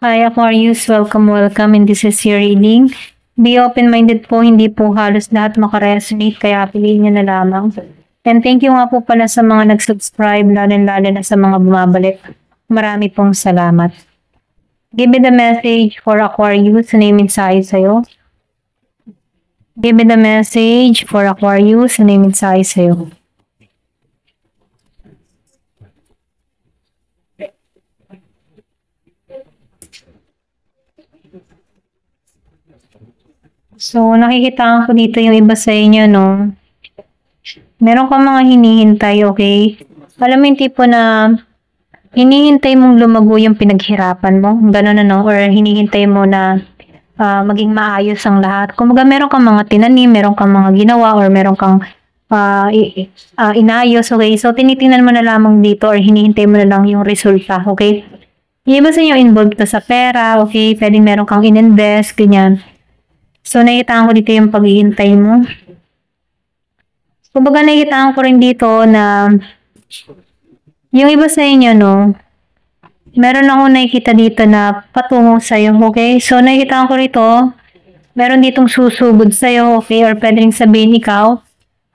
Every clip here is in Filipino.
Hi Aquarius, welcome and this is your reading. Be open-minded po, hindi po halos lahat makaresonate kaya piliin nyo na lamang. And thank you nga po pala sa mga nag-subscribe, lalo na sa mga bumabalik. Marami pong salamat. Give me the message for Aquarius, ano yung mensahe sa'yo? Give me the message for Aquarius, ano yung mensahe sa'yo? So, nakikita ko dito yung iba sa inyo, no? Meron kang mga hinihintay, okay? Alam mo yung tipo na hinihintay mong lumago yung pinaghirapan mo, gano'n ano, or hinihintay mo na maging maayos ang lahat. Kung meron kang mga tinanim, meron kang mga ginawa, or meron kang inayos, okay? So, tinitingnan mo na lamang dito or hinihintay mo na lang yung resulta, okay? Yung iba sa inyo involved na sa pera, okay? Pwedeng meron kang in-invest, ganyan. So, nakikitaan ko dito yung paghihintay mo. Kumbaga, nakikitaan ko rin dito na yung iba sa inyo, no, meron ako nakikita dito na patungo sa'yo, okay? So, nakikitaan ko rito, meron ditong susugod sa'yo, okay? Or pwedeng sabihin ikaw,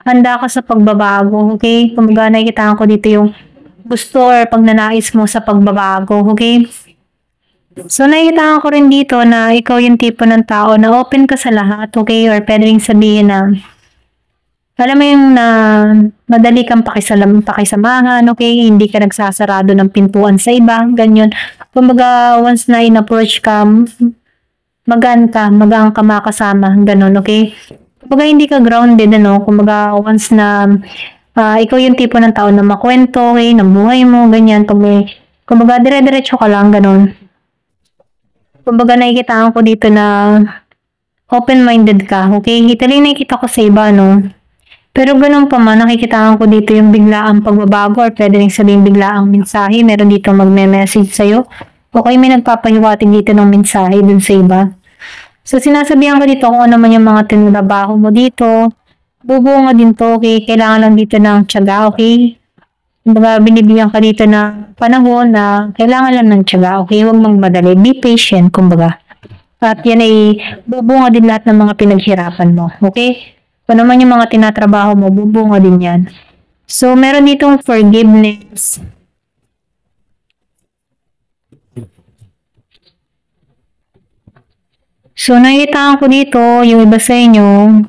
handa ka sa pagbabago, okay? Kumbaga, nakikitaan ko dito yung gusto or pagnanais mo sa pagbabago, okay? So, nakikita ko rin dito na ikaw yung tipo ng tao na open ka sa lahat, okay? Or pwede rin sabihin na, alam mo yung na madali kang pakisamahan, okay? Hindi ka nagsasarado ng pintuan sa iba, ganyan. Kumbaga, once na in-approach ka, magaan ka makasama, ganun, okay? Kumbaga, hindi ka grounded, ano? Kumbaga, once na ikaw yung tipo ng tao na makwento, okay? Ng buhay mo, ganyan. Kumbaga, dire-diretso ka lang, ganun. Kumbaga, nakikitaan ko dito na open-minded ka, okay? Ito lang nakikita ko sa iba, no? Pero ganun pa man, nakikitaan ko dito yung biglaang pagbabago or pwede rin sabihin biglaang mensahe. Meron dito magme-message sa'yo. Okay, may nagpapahiwatig dito ng mensahe dun sa iba. So, sinasabihan ko dito kung ano man yung mga tinrabaho mo dito. Bubunga din to, okay? Kailangan lang dito ng tiyaga, okay? Kumbaga, binibigyan ka dito ng panahon na kailangan lang ng tiyaga, okay? Huwag magmadali. Be patient, kumbaga. At yan ay bubunga din lahat ng mga pinaghirapan mo, okay? Kung naman yung mga tinatrabaho mo, bubunga din yan. So, meron ditong forgiveness. So, nakikitaan ko dito, yung iba sa inyo,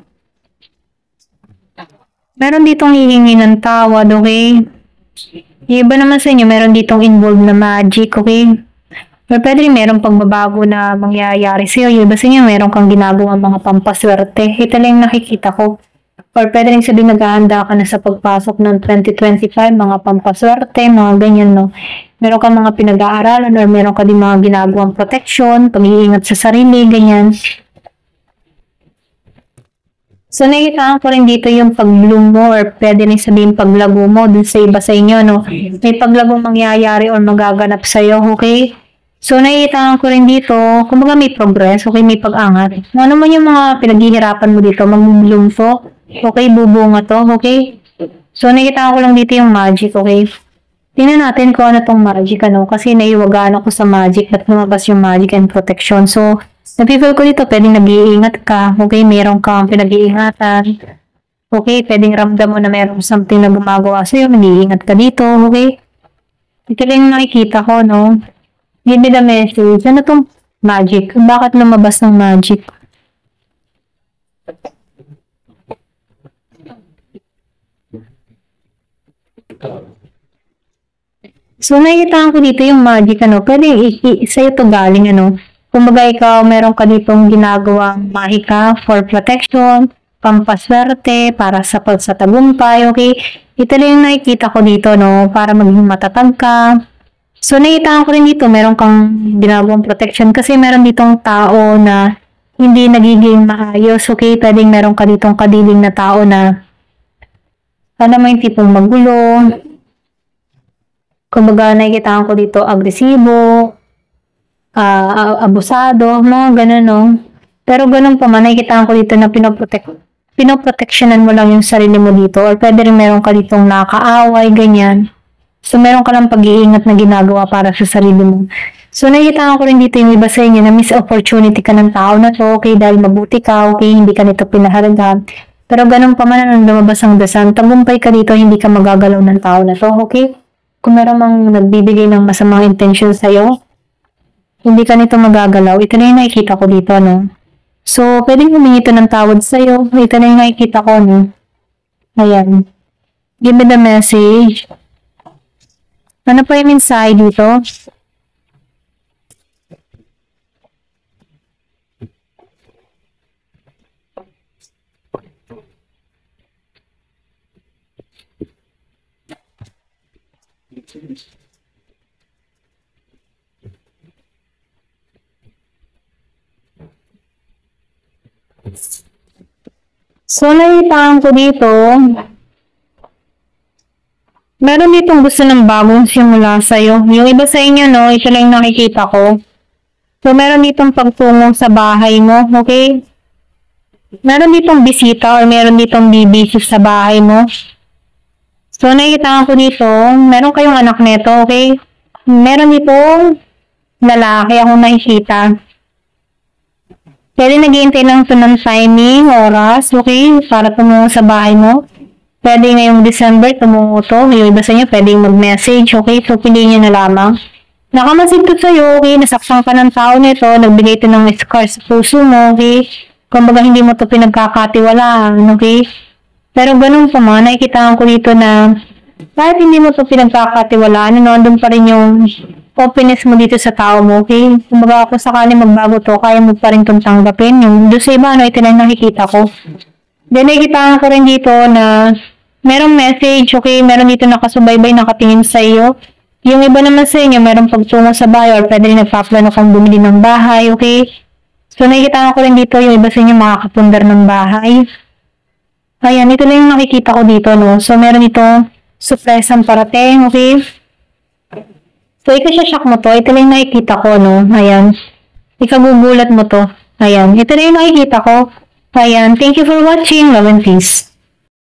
meron ditong hihingi ng tawad, okay? Yung iba naman sa inyo, meron ditong involved na magic, okay? Pero pwede rin meron pagbabago na mangyayari sa'yo. Yung iba sa inyo, meron kang ginagawa mga pampaswerte. Ito lang yung nakikita ko. Or pwede rin sabihin naghahanda ka na sa pagpasok ng 2025, mga pampaswerte, mga ganyan, no? Meron kang mga pinag-aaralan or meron ka din mga ginagawang protection, pag-iingat sa sarili, ganyan. So, nakikitaan ko rin dito yung pag-bloom mo or pwede rin sabihin paglago mo dun sa iba sa inyo, no? May paglagong mangyayari or magaganap sa'yo, okay? So, nakikitaan ko rin dito, kumbaga may progress, okay? May pag-angat. Ano man yung mga pinaghihirapan mo dito, mag-bloom to, okay? Bubunga to, okay? So, nakikitaan ko lang dito yung magic, okay? Tingnan natin kung ano tong magic, ano? Kasi naiwagaan ako sa magic at lumabas yung magic and protection. So, napifeel ko dito, pwedeng nag-iingat ka, okay? Meron kang pinag-iingatan, okay? Pwedeng ramdam mo na meron something na gumagawa sa'yo, nag-iingat ka dito, okay? Ito lang nakikita ko, no? Give me the message. Ano tong magic? Bakit lumabas ng magic? So, nakikitaan ko dito yung magic, ano? Pwede sa'yo to galing, ano? Kumbaga ikaw, meron ka ditong ginagawang mahika for protection, pampaswerte, para sa tagumpay, okay? Ito lang yung nakikita ko dito, no? Para maging matatag ka. So, nakikitaan ko rin dito, meron kang ginagawang protection kasi meron ditong tao na hindi nagiging maayos, okay? Pwedeng meron ka ditong kadiling na tao na alam mo yung tipong magulo. Kumbaga, nakikitaan ko dito agresibo, abusado, mga ganun, no? Pero ganun pa man, nakikitaan ko dito na pinoproteksyonan mo lang yung sarili mo dito or pwede rin meron ka ditong nakaaway, ganyan. So, meron ka lang pag-iingat na ginagawa para sa sarili mo. So, nakikita ko rin dito yung iba sa inyo na miss opportunity ka ng tao na to, okay, dahil mabuti ka, okay, hindi ka nito pinahalagahan. Pero ganun pa man nung lumabas ang dasan, tagumpay ka dito, hindi ka magagalaw ng tao na to, okay? Kung meron mang nagbibigay ng masamang intention sa'yo, hindi ka nito magagalaw. Ito na yung nakikita ko dito, no? So, pwedeng humingi ito ng tawad sa'yo. Ito na yung nakikita ko, no? Ayan. Give me the message. Ano pa yung mensahe dito? So, nakitaan ko dito, meron ditong gusto ng bagong simula sa'yo. Yung iba sa inyo, no, ito lang yung nakikita ko. So, meron ditong pagtungo sa bahay mo, okay? Meron ditong bisita or meron ditong bibisip sa bahay mo. So, nakikita ko dito, meron kayong anak nito, okay? Meron ditong lalaki akong nakikita. Pwede naghihintay lang ito ng timing, oras, okay? Para tumungo sa bahay mo. Pwede ngayong December tumungo to. Yung iba sa inyo, pwede mag-message, okay? So, piliin nyo na lamang. Nakamasid to sa'yo, okay? Nasaktan ka ng tao nito, nagbigay ito ng scar sa puso mo, okay? Kumbaga, hindi mo to pinagkakatiwalaan, okay? Pero ganun pa man, nakikita ko dito na kahit hindi mo to pinagkakatiwalaan, nandun pa rin yung openness mo dito sa tao mo, okay? Kumbaga kung sakali magbago to, kaya mo pa rin itong tanggapin. Yung doon sa iba, ito lang nakikita ko. Then nakikita ko rin dito na merong message, okay? Meron dito nakasubaybay, nakatingin sa iyo. Yung iba naman sa inyo, merong pagtungo sa bahay or pwede rin nagpaplano kang bumili ng bahay, okay? So nakikita ko rin dito yung iba sa inyo makakapundar ng bahay. Ayan, ito lang yung nakikita ko dito, no? So meron dito surpresang parating, okay? So, ikasya-shock mo to. Ito lang yung nakikita ko, no? Ayan. Ikagugulat mo to. Ayan. Ito na yung nakikita ko. Ayan. Thank you for watching. Love and peace.